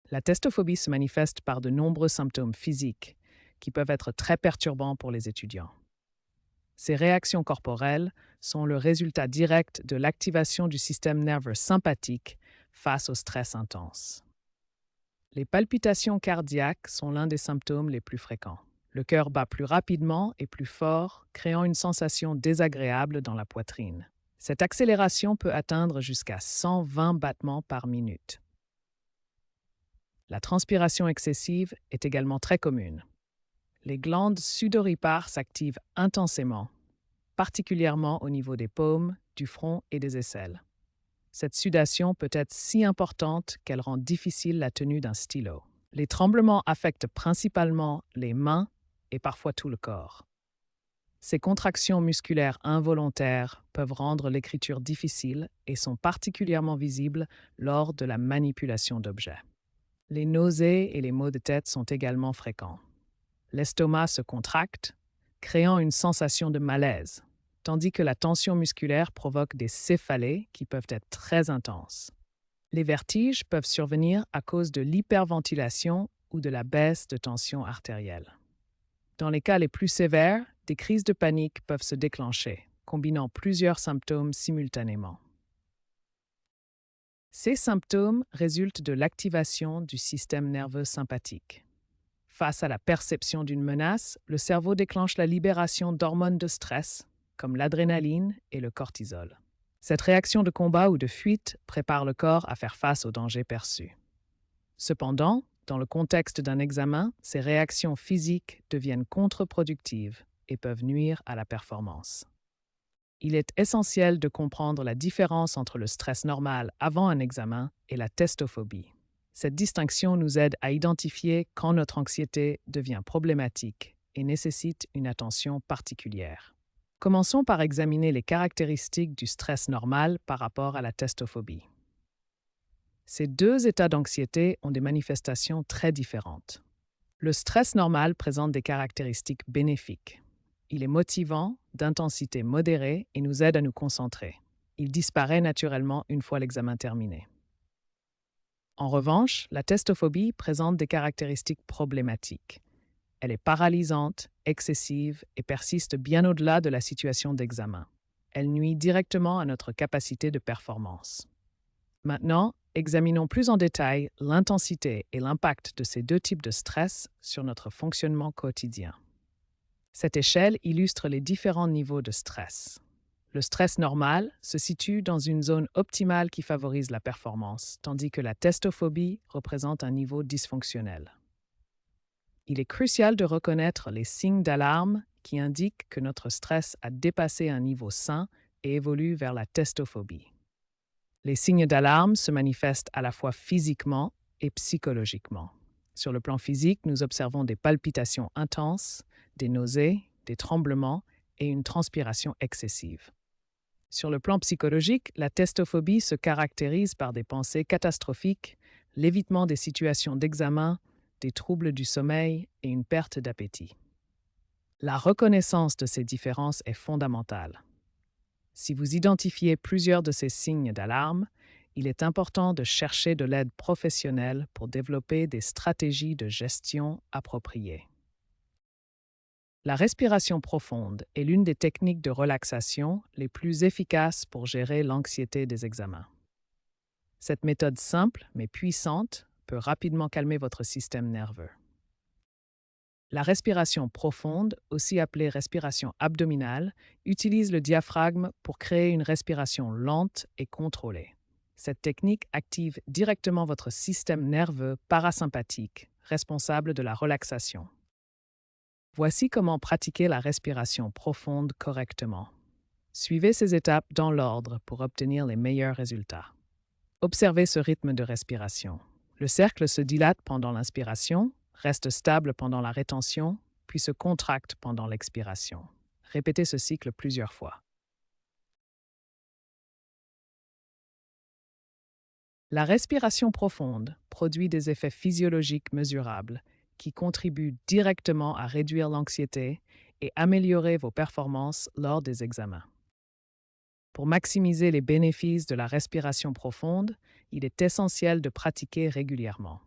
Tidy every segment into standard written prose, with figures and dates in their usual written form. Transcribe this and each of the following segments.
La testophobie se manifeste par de nombreux symptômes physiques qui peuvent être très perturbants pour les étudiants. Ces réactions corporelles sont le résultat direct de l'activation du système nerveux sympathique face au stress intense. Les palpitations cardiaques sont l'un des symptômes les plus fréquents. Le cœur bat plus rapidement et plus fort, créant une sensation désagréable dans la poitrine. Cette accélération peut atteindre jusqu'à 120 battements par minute. La transpiration excessive est également très commune. Les glandes sudoripares s'activent intensément, particulièrement au niveau des paumes, du front et des aisselles. Cette sudation peut être si importante qu'elle rend difficile la tenue d'un stylo. Les tremblements affectent principalement les mains et parfois tout le corps. Ces contractions musculaires involontaires peuvent rendre l'écriture difficile et sont particulièrement visibles lors de la manipulation d'objets. Les nausées et les maux de tête sont également fréquents. L'estomac se contracte, créant une sensation de malaise, tandis que la tension musculaire provoque des céphalées qui peuvent être très intenses. Les vertiges peuvent survenir à cause de l'hyperventilation ou de la baisse de tension artérielle. Dans les cas les plus sévères, des crises de panique peuvent se déclencher, combinant plusieurs symptômes simultanément. Ces symptômes résultent de l'activation du système nerveux sympathique. Face à la perception d'une menace, le cerveau déclenche la libération d'hormones de stress, comme l'adrénaline et le cortisol. Cette réaction de combat ou de fuite prépare le corps à faire face au danger perçu. Cependant, dans le contexte d'un examen, ces réactions physiques deviennent contre-productives et peuvent nuire à la performance. Il est essentiel de comprendre la différence entre le stress normal avant un examen et la testophobie. Cette distinction nous aide à identifier quand notre anxiété devient problématique et nécessite une attention particulière. Commençons par examiner les caractéristiques du stress normal par rapport à la testophobie. Ces deux états d'anxiété ont des manifestations très différentes. Le stress normal présente des caractéristiques bénéfiques. Il est motivant, d'intensité modérée et nous aide à nous concentrer. Il disparaît naturellement une fois l'examen terminé. En revanche, la testophobie présente des caractéristiques problématiques. Elle est paralysante, excessive et persiste bien au-delà de la situation d'examen. Elle nuit directement à notre capacité de performance. Maintenant, examinons plus en détail l'intensité et l'impact de ces deux types de stress sur notre fonctionnement quotidien. Cette échelle illustre les différents niveaux de stress. Le stress normal se situe dans une zone optimale qui favorise la performance, tandis que la testophobie représente un niveau dysfonctionnel. Il est crucial de reconnaître les signes d'alarme qui indiquent que notre stress a dépassé un niveau sain et évolue vers la testophobie. Les signes d'alarme se manifestent à la fois physiquement et psychologiquement. Sur le plan physique, nous observons des palpitations intenses, des nausées, des tremblements et une transpiration excessive. Sur le plan psychologique, la testophobie se caractérise par des pensées catastrophiques, l'évitement des situations d'examen, des troubles du sommeil et une perte d'appétit. La reconnaissance de ces différences est fondamentale. Si vous identifiez plusieurs de ces signes d'alarme, il est important de chercher de l'aide professionnelle pour développer des stratégies de gestion appropriées. La respiration profonde est l'une des techniques de relaxation les plus efficaces pour gérer l'anxiété des examens. Cette méthode simple mais puissante peut rapidement calmer votre système nerveux. La respiration profonde, aussi appelée respiration abdominale, utilise le diaphragme pour créer une respiration lente et contrôlée. Cette technique active directement votre système nerveux parasympathique, responsable de la relaxation. Voici comment pratiquer la respiration profonde correctement. Suivez ces étapes dans l'ordre pour obtenir les meilleurs résultats. Observez ce rythme de respiration. Le cercle se dilate pendant l'inspiration, reste stable pendant la rétention, puis se contracte pendant l'expiration. Répétez ce cycle plusieurs fois. La respiration profonde produit des effets physiologiques mesurables qui contribuent directement à réduire l'anxiété et améliorer vos performances lors des examens. Pour maximiser les bénéfices de la respiration profonde, il est essentiel de pratiquer régulièrement.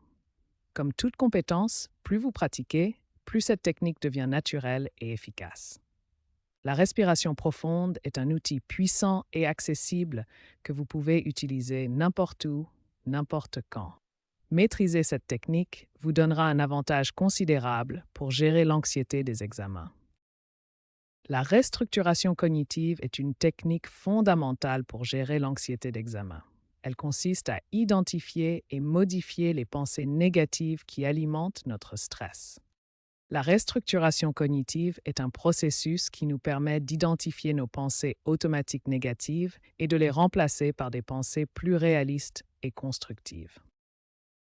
Comme toute compétence, plus vous pratiquez, plus cette technique devient naturelle et efficace. La respiration profonde est un outil puissant et accessible que vous pouvez utiliser n'importe où, n'importe quand. Maîtriser cette technique vous donnera un avantage considérable pour gérer l'anxiété des examens. La restructuration cognitive est une technique fondamentale pour gérer l'anxiété d'examen. Elle consiste à identifier et modifier les pensées négatives qui alimentent notre stress. La restructuration cognitive est un processus qui nous permet d'identifier nos pensées automatiques négatives et de les remplacer par des pensées plus réalistes et constructives.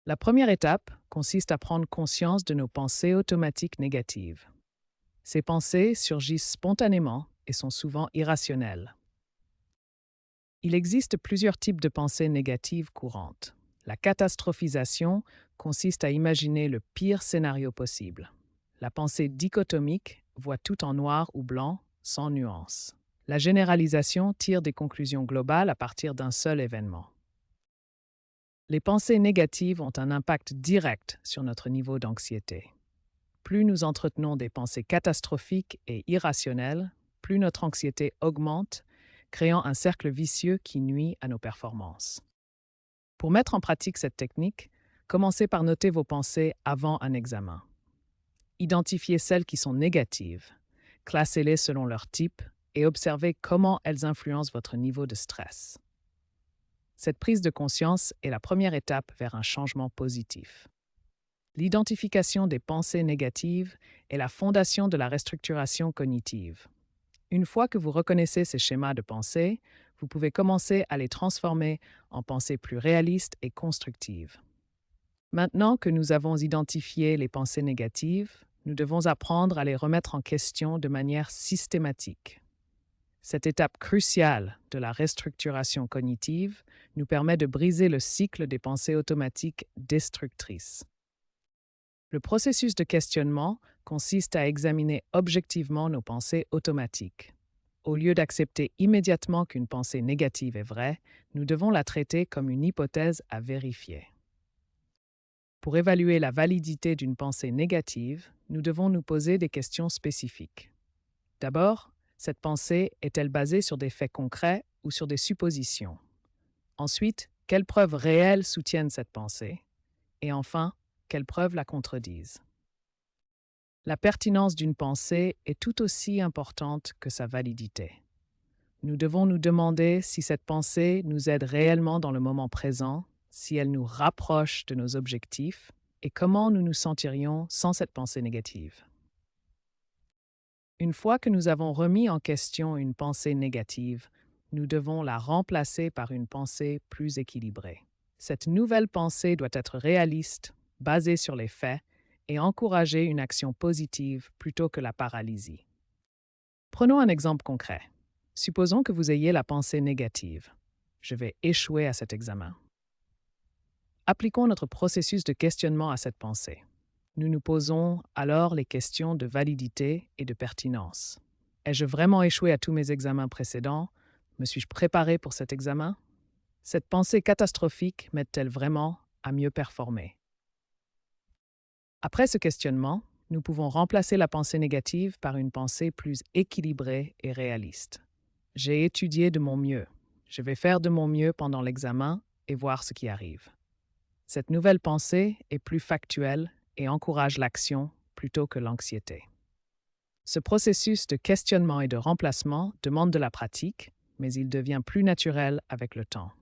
La première étape consiste à prendre conscience de nos pensées automatiques négatives. Ces pensées surgissent spontanément et sont souvent irrationnelles. Il existe plusieurs types de pensées négatives courantes. La catastrophisation consiste à imaginer le pire scénario possible. La pensée dichotomique voit tout en noir ou blanc, sans nuance. La généralisation tire des conclusions globales à partir d'un seul événement. Les pensées négatives ont un impact direct sur notre niveau d'anxiété. Plus nous entretenons des pensées catastrophiques et irrationnelles, plus notre anxiété augmente, créant un cercle vicieux qui nuit à nos performances. Pour mettre en pratique cette technique, commencez par noter vos pensées avant un examen. Identifiez celles qui sont négatives, classez-les selon leur type et observez comment elles influencent votre niveau de stress. Cette prise de conscience est la première étape vers un changement positif. L'identification des pensées négatives est la fondation de la restructuration cognitive. Une fois que vous reconnaissez ces schémas de pensée, vous pouvez commencer à les transformer en pensées plus réalistes et constructives. Maintenant que nous avons identifié les pensées négatives, nous devons apprendre à les remettre en question de manière systématique. Cette étape cruciale de la restructuration cognitive nous permet de briser le cycle des pensées automatiques destructrices. Le processus de questionnement consiste à examiner objectivement nos pensées automatiques. Au lieu d'accepter immédiatement qu'une pensée négative est vraie, nous devons la traiter comme une hypothèse à vérifier. Pour évaluer la validité d'une pensée négative, nous devons nous poser des questions spécifiques. D'abord, cette pensée est-elle basée sur des faits concrets ou sur des suppositions? Ensuite, quelles preuves réelles soutiennent cette pensée? Et enfin, quelles preuves la contredisent? La pertinence d'une pensée est tout aussi importante que sa validité. Nous devons nous demander si cette pensée nous aide réellement dans le moment présent, si elle nous rapproche de nos objectifs et comment nous nous sentirions sans cette pensée négative. Une fois que nous avons remis en question une pensée négative, nous devons la remplacer par une pensée plus équilibrée. Cette nouvelle pensée doit être réaliste, basée sur les faits et encourager une action positive plutôt que la paralysie. Prenons un exemple concret. Supposons que vous ayez la pensée négative. Je vais échouer à cet examen. Appliquons notre processus de questionnement à cette pensée. Nous nous posons alors les questions de validité et de pertinence. Ai-je vraiment échoué à tous mes examens précédents? Me suis-je préparé pour cet examen? Cette pensée catastrophique m'aide-t-elle vraiment à mieux performer? Après ce questionnement, nous pouvons remplacer la pensée négative par une pensée plus équilibrée et réaliste. J'ai étudié de mon mieux. Je vais faire de mon mieux pendant l'examen et voir ce qui arrive. Cette nouvelle pensée est plus factuelle et encourage l'action plutôt que l'anxiété. Ce processus de questionnement et de remplacement demande de la pratique, mais il devient plus naturel avec le temps.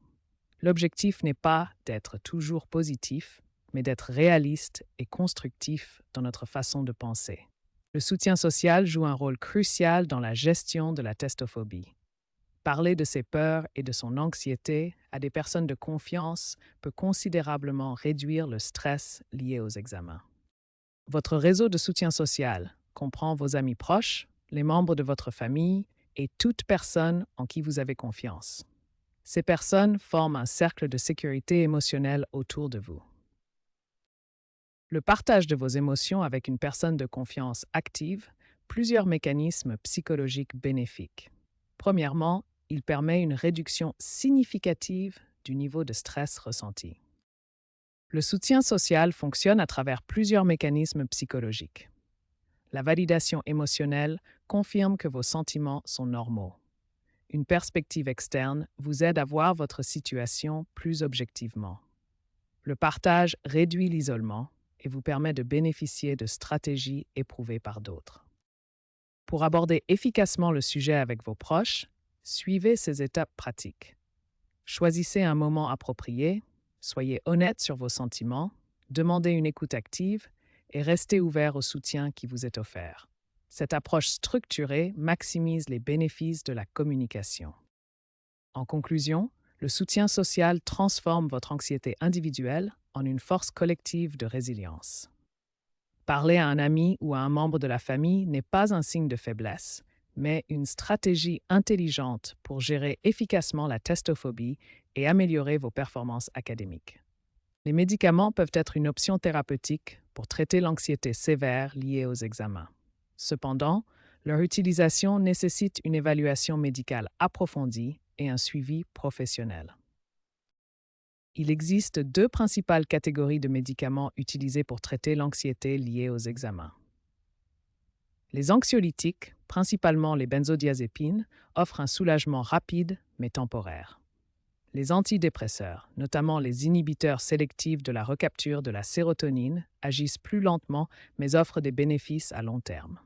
L'objectif n'est pas d'être toujours positif, mais d'être réaliste et constructif dans notre façon de penser. Le soutien social joue un rôle crucial dans la gestion de la testophobie. Parler de ses peurs et de son anxiété à des personnes de confiance peut considérablement réduire le stress lié aux examens. Votre réseau de soutien social comprend vos amis proches, les membres de votre famille et toute personne en qui vous avez confiance. Ces personnes forment un cercle de sécurité émotionnelle autour de vous. Le partage de vos émotions avec une personne de confiance active plusieurs mécanismes psychologiques bénéfiques. Premièrement, il permet une réduction significative du niveau de stress ressenti. Le soutien social fonctionne à travers plusieurs mécanismes psychologiques. La validation émotionnelle confirme que vos sentiments sont normaux. Une perspective externe vous aide à voir votre situation plus objectivement. Le partage réduit l'isolement et vous permet de bénéficier de stratégies éprouvées par d'autres. Pour aborder efficacement le sujet avec vos proches, suivez ces étapes pratiques. Choisissez un moment approprié, soyez honnête sur vos sentiments, demandez une écoute active et restez ouvert au soutien qui vous est offert. Cette approche structurée maximise les bénéfices de la communication. En conclusion, le soutien social transforme votre anxiété individuelle en une force collective de résilience. Parler à un ami ou à un membre de la famille n'est pas un signe de faiblesse, mais une stratégie intelligente pour gérer efficacement la testophobie et améliorer vos performances académiques. Les médicaments peuvent être une option thérapeutique pour traiter l'anxiété sévère liée aux examens. Cependant, leur utilisation nécessite une évaluation médicale approfondie et un suivi professionnel. Il existe deux principales catégories de médicaments utilisés pour traiter l'anxiété liée aux examens. Les anxiolytiques, principalement les benzodiazépines, offrent un soulagement rapide mais temporaire. Les antidépresseurs, notamment les inhibiteurs sélectifs de la recapture de la sérotonine, agissent plus lentement mais offrent des bénéfices à long terme.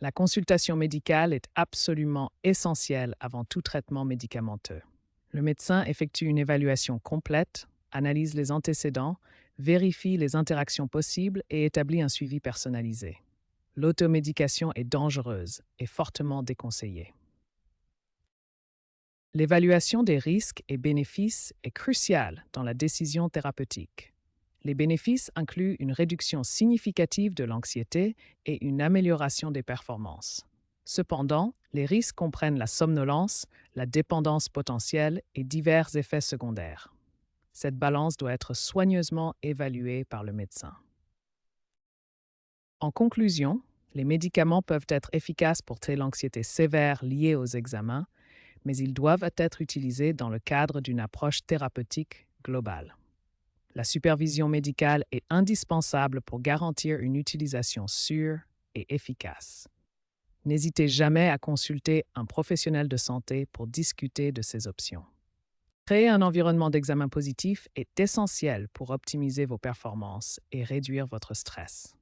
La consultation médicale est absolument essentielle avant tout traitement médicamenteux. Le médecin effectue une évaluation complète, analyse les antécédents, vérifie les interactions possibles et établit un suivi personnalisé. L'automédication est dangereuse et fortement déconseillée. L'évaluation des risques et bénéfices est cruciale dans la décision thérapeutique. Les bénéfices incluent une réduction significative de l'anxiété et une amélioration des performances. Cependant, les risques comprennent la somnolence, la dépendance potentielle et divers effets secondaires. Cette balance doit être soigneusement évaluée par le médecin. En conclusion, les médicaments peuvent être efficaces pour traiter l'anxiété sévère liée aux examens, mais ils doivent être utilisés dans le cadre d'une approche thérapeutique globale. La supervision médicale est indispensable pour garantir une utilisation sûre et efficace. N'hésitez jamais à consulter un professionnel de santé pour discuter de ces options. Créer un environnement d'examen positif est essentiel pour optimiser vos performances et réduire votre stress.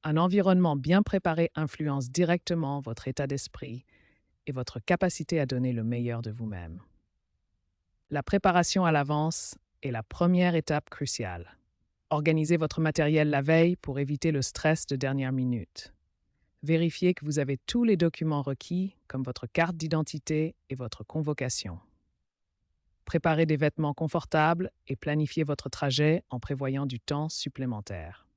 Un environnement bien préparé influence directement votre état d'esprit et votre capacité à donner le meilleur de vous-même. La préparation à l'avance est la première étape cruciale. Organisez votre matériel la veille pour éviter le stress de dernière minute. Vérifiez que vous avez tous les documents requis, comme votre carte d'identité et votre convocation. Préparez des vêtements confortables et planifiez votre trajet en prévoyant du temps supplémentaire.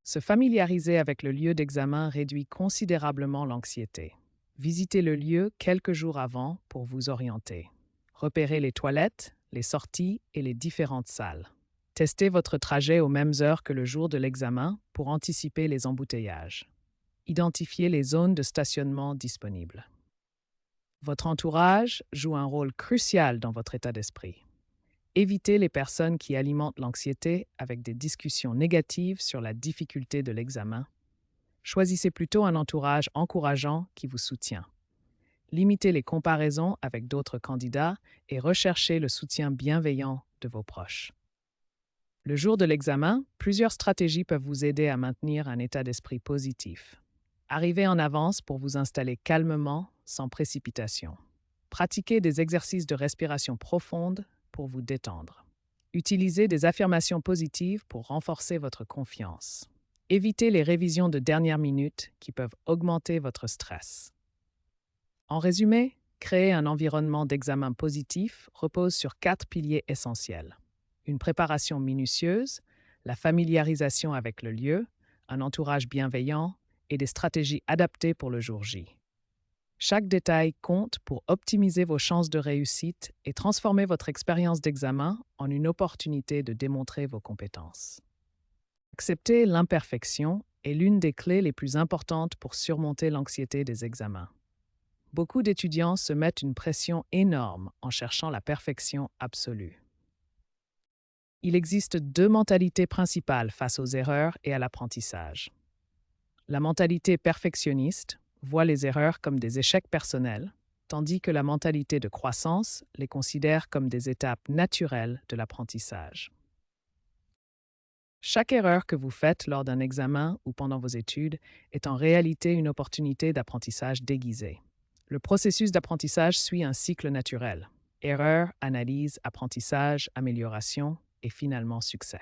Se familiariser avec le lieu d'examen réduit considérablement l'anxiété. Visitez le lieu quelques jours avant pour vous orienter. Repérez les toilettes, les sorties et les différentes salles. Testez votre trajet aux mêmes heures que le jour de l'examen pour anticiper les embouteillages. Identifiez les zones de stationnement disponibles. Votre entourage joue un rôle crucial dans votre état d'esprit. Évitez les personnes qui alimentent l'anxiété avec des discussions négatives sur la difficulté de l'examen. Choisissez plutôt un entourage encourageant qui vous soutient. Limitez les comparaisons avec d'autres candidats et recherchez le soutien bienveillant de vos proches. Le jour de l'examen, plusieurs stratégies peuvent vous aider à maintenir un état d'esprit positif. Arrivez en avance pour vous installer calmement, sans précipitation. Pratiquez des exercices de respiration profonde pour vous détendre. Utilisez des affirmations positives pour renforcer votre confiance. Évitez les révisions de dernière minute qui peuvent augmenter votre stress. En résumé, créer un environnement d'examen positif repose sur 4 piliers essentiels. Une préparation minutieuse, la familiarisation avec le lieu, un entourage bienveillant et des stratégies adaptées pour le jour J. Chaque détail compte pour optimiser vos chances de réussite et transformer votre expérience d'examen en une opportunité de démontrer vos compétences. Accepter l'imperfection est l'une des clés les plus importantes pour surmonter l'anxiété des examens. Beaucoup d'étudiants se mettent une pression énorme en cherchant la perfection absolue. Il existe deux mentalités principales face aux erreurs et à l'apprentissage. La mentalité perfectionniste voit les erreurs comme des échecs personnels, tandis que la mentalité de croissance les considère comme des étapes naturelles de l'apprentissage. Chaque erreur que vous faites lors d'un examen ou pendant vos études est en réalité une opportunité d'apprentissage déguisée. Le processus d'apprentissage suit un cycle naturel. Erreur, analyse, apprentissage, amélioration et finalement succès.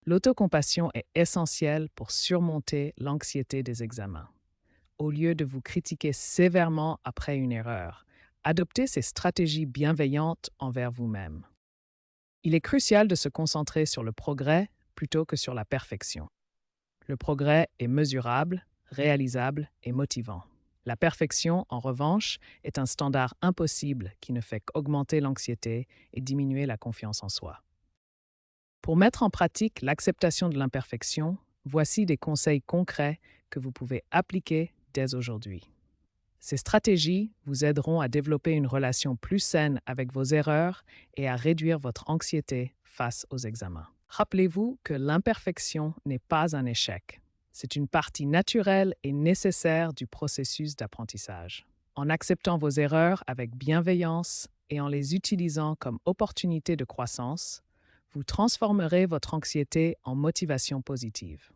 L'autocompassion est essentielle pour surmonter l'anxiété des examens. Au lieu de vous critiquer sévèrement après une erreur, adoptez ces stratégies bienveillantes envers vous-même. Il est crucial de se concentrer sur le progrès plutôt que sur la perfection. Le progrès est mesurable, réalisable et motivant. La perfection, en revanche, est un standard impossible qui ne fait qu'augmenter l'anxiété et diminuer la confiance en soi. Pour mettre en pratique l'acceptation de l'imperfection, voici des conseils concrets que vous pouvez appliquer dès aujourd'hui. Ces stratégies vous aideront à développer une relation plus saine avec vos erreurs et à réduire votre anxiété face aux examens. Rappelez-vous que l'imperfection n'est pas un échec. C'est une partie naturelle et nécessaire du processus d'apprentissage. En acceptant vos erreurs avec bienveillance et en les utilisant comme opportunité de croissance, vous transformerez votre anxiété en motivation positive.